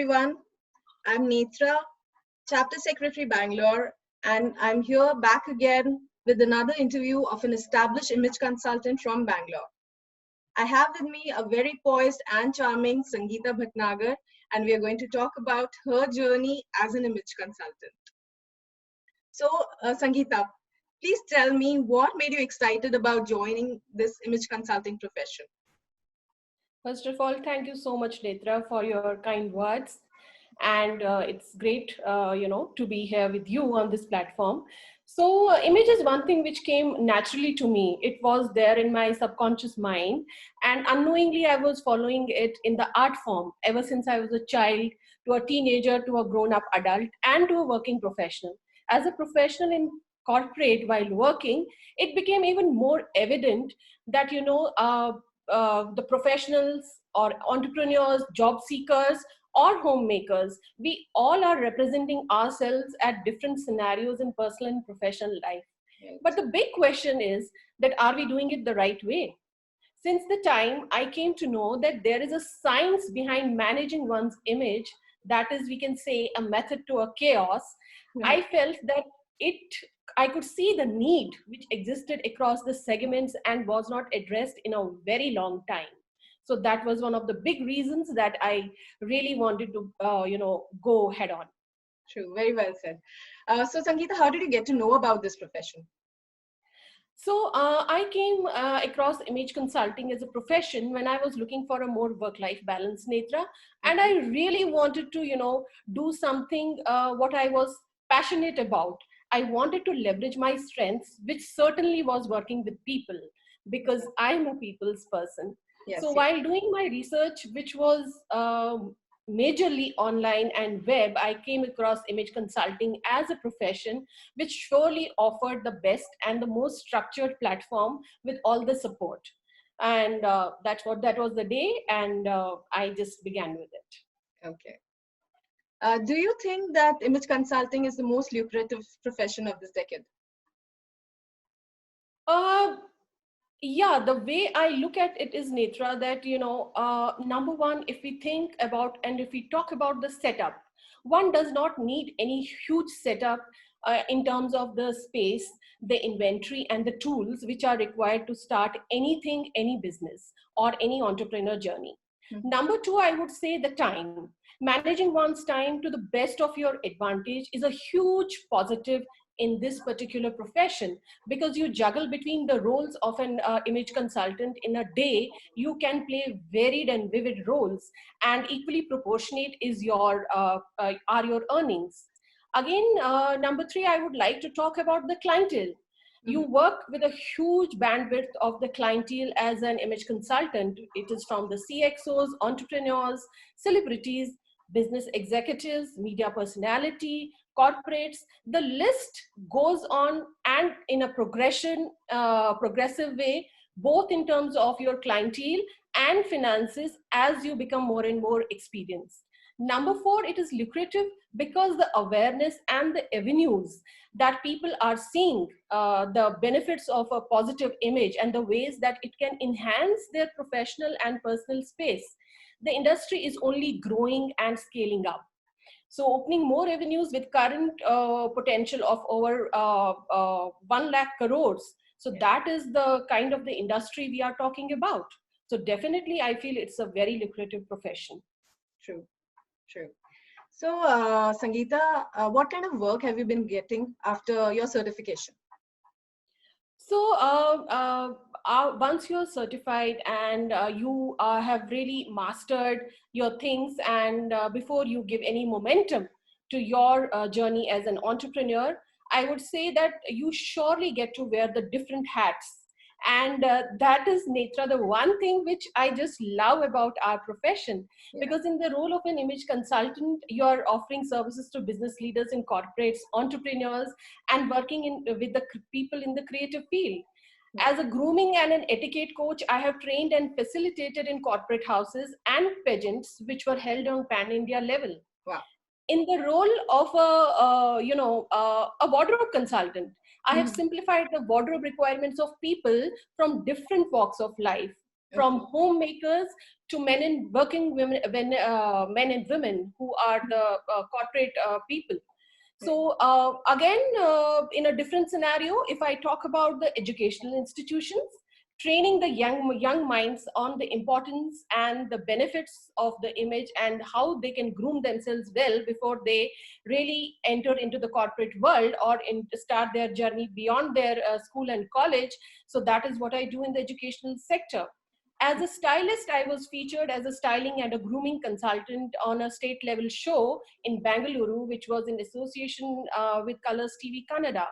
everyone. I'm Netra, Chapter Secretary Bangalore, and I'm here back again with another interview of an established image consultant from Bangalore. I have with me a very poised and charming Sangeeta Bhatnagar, and we are going to talk about her journey as an image consultant. So, Sangeeta, please tell me what made you excited about joining this image consulting profession? First of all, thank you so much, Netra, for your kind words. And it's great, to be here with you on this platform. So image is one thing which came naturally to me. It was there in my subconscious mind. And unknowingly, I was following it in the art form ever since I was a child, to a teenager, to a grown-up adult, and to a working professional. As a professional in corporate while working, it became even more evident that, the professionals or entrepreneurs, job seekers, or homemakers, we all are representing ourselves at different scenarios in personal and professional life. Right. But the big question is that are we doing it the right way? Since the time I came to know that there is a science behind managing one's image, that is, we can say, a method to a chaos, I felt that it I could see the need which existed across the segments and was not addressed in a very long time. So that was one of the big reasons that I really wanted to, go head on. True, very well said. So, Sangeeta, how did you get to know about this profession? So I came across image consulting as a profession when I was looking for a more work-life balance, Netra, and I really wanted to, do something what I was passionate about. I wanted to leverage my strengths, which certainly was working with people, because I'm a people's person. Yes, So yes. while doing my research, which was majorly online and web, I came across image consulting as a profession, which surely offered the best and the most structured platform with all the support. And that was the day, and I just began with it. Okay. Do you think that image consulting is the most lucrative profession of this decade? Yeah, the way I look at it is, Netra, that, number one, if we think about and if we talk about the setup, one does not need any huge setup in terms of the space, the inventory, and the tools which are required to start anything, any business, or any entrepreneur journey. Number two, I would say the time. Managing one's time to the best of your advantage is a huge positive in this particular profession, because you juggle between the roles of an image consultant. In a day you can play varied and vivid roles, and equally proportionate is your are your earnings. Again, number three, I would like to talk about the clientele. You work with a huge bandwidth of the clientele as an image consultant. It is from the CXOs, entrepreneurs, celebrities, business executives, media personality, corporates. The list goes on, and in a progressive way, both in terms of your clientele and finances, as you become more and more experienced. Number four, it is lucrative because the awareness and the avenues that people are seeing the benefits of a positive image and the ways that it can enhance their professional and personal space. The industry is only growing and scaling up. So opening more avenues with current potential of over 1 lakh crores. So that is the kind of the industry we are talking about. So definitely, I feel it's a very lucrative profession. True, true. So, Sangeeta, what kind of work have you been getting after your certification? So once you're certified and you have really mastered your things, and before you give any momentum to your journey as an entrepreneur, I would say that you surely get to wear the different hats. And that is, Netra, the one thing which I just love about our profession. Because in the role of an image consultant, you're offering services to business leaders in corporates, entrepreneurs, and working with the people in the creative field. As a grooming and an etiquette coach, I have trained and facilitated in corporate houses and pageants which were held on pan-India level. Wow. In the role of a wardrobe consultant, I have simplified the wardrobe requirements of people from different walks of life. from Okay. homemakers to men and working women, men and women who are the corporate people. Right. So again, in a different scenario, if I talk about the educational institutions, training the young minds on the importance and the benefits of the image and how they can groom themselves well before they really enter into the corporate world or start their journey beyond their school and college. So that is what I do in the educational sector. As a stylist, I was featured as a styling and a grooming consultant on a state level show in Bengaluru, which was in association with Colors TV Kannada.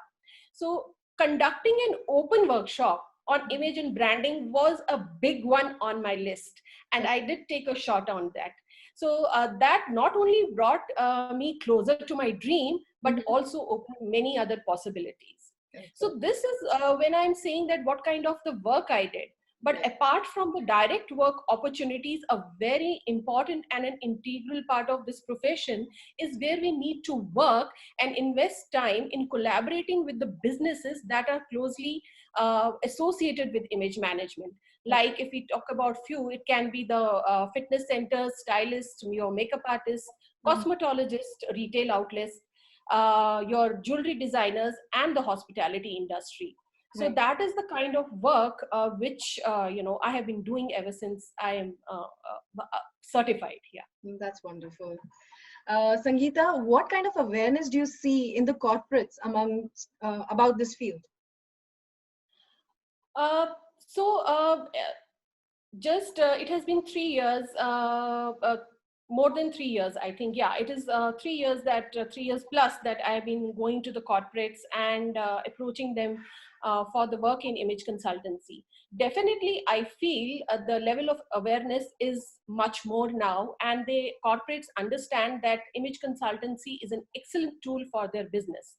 So conducting an open workshop on image and branding was a big one on my list. And I did take a shot on that. So that not only brought me closer to my dream, but Mhm. also opened many other possibilities. Okay. So this is when I'm saying that what kind of the work I did. But Right. apart from the direct work opportunities, a very important and an integral part of this profession is where we need to work and invest time in collaborating with the businesses that are closely associated with image management. Okay. Like if we talk about few, it can be the fitness centers, stylists, your makeup artists, Mhm. cosmetologists, retail outlets, your jewelry designers, and the hospitality industry. So Right. that is the kind of work which I have been doing ever since I am certified. Yeah. That's wonderful. Sangeeta, what kind of awareness do you see in the corporates among about this field? Uh, so just it has been 3 years, more than 3 years, I think. Yeah, it is 3 years that 3 years plus that I have been going to the corporates and approaching them for the work in image consultancy. Definitely, I feel the level of awareness is much more now, and the corporates understand that image consultancy is an excellent tool for their business.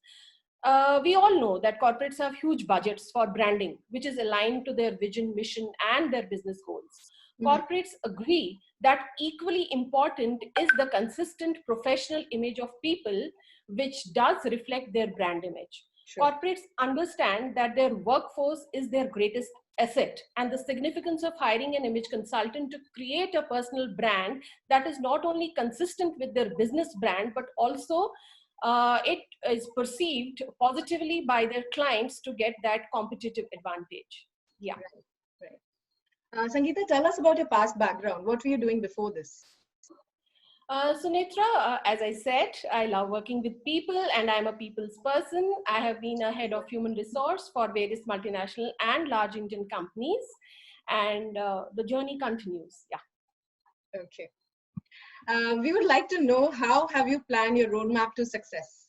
We all know that corporates have huge budgets for branding, which is aligned to their vision, mission, and their business goals. Mhm. Corporates agree that equally important is the consistent professional image of people, which does reflect their brand image. Sure. Corporates understand that their workforce is their greatest asset, and the significance of hiring an image consultant to create a personal brand that is not only consistent with their business brand, but also it is perceived positively by their clients to get that competitive advantage. Yeah. Right. Right. Sangeeta, tell us about your past background. What were you doing before this? So Netra, as I said, I love working with people and I'm a people's person. I have been a head of human resource for various multinational and large Indian companies, and the journey continues. Yeah. Okay. We would like to know, how have you planned your roadmap to success?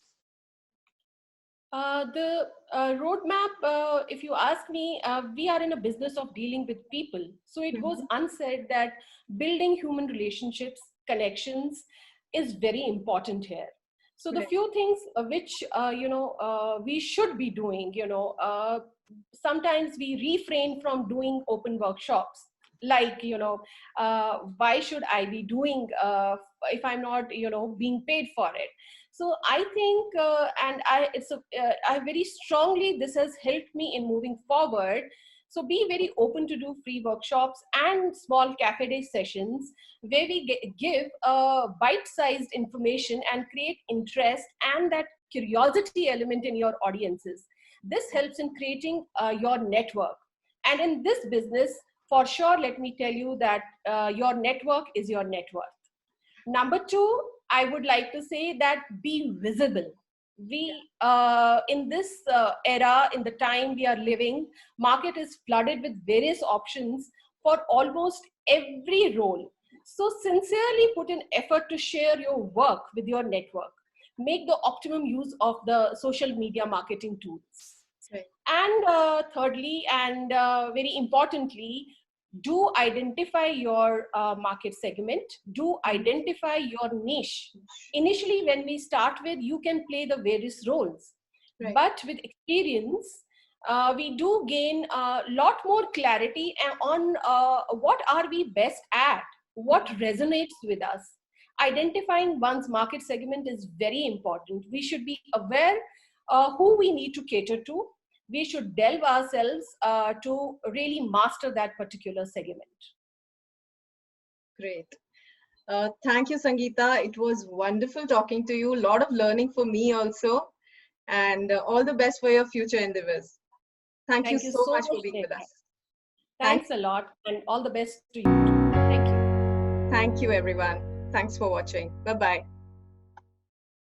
The roadmap, if you ask me, we are in a business of dealing with people. So it goes Mhm. unsaid that building human relationships, connections is very important here. So the Right. few things which, we should be doing, sometimes we refrain from doing open workshops. Like, why should I be doing if I'm not, being paid for it? So I think and I it's a, I very strongly, this has helped me in moving forward. So be very open to do free workshops and small cafe day sessions where we give bite-sized information and create interest and that curiosity element in your audiences. This helps in creating your network. And in this business, for sure, let me tell you that your network is your net worth. Number two, I would like to say that be visible. We, in this era, in the time we are living, market is flooded with various options for almost every role. So sincerely put in effort to share your work with your network. Make the optimum use of the social media marketing tools. Right. And thirdly, and very importantly, do identify your market segment, do Mhm. identify your niche. Initially, when we start with, you can play the various roles, Right. but with experience, we do gain a lot more clarity on what are we best at, what Mhm. resonates with us. Identifying one's market segment is very important. We should be aware who we need to cater to. we should delve ourselves to really master that particular segment. Great. Thank you, Sangeeta. It was wonderful talking to you. A lot of learning for me also. And all the best for your future endeavors. Thank you Thank you so so much much, for being with Neha. us. Thank, Thanks a lot, and all the best to you too. Thank you. thank you, everyone. Thanks for watching. Bye bye.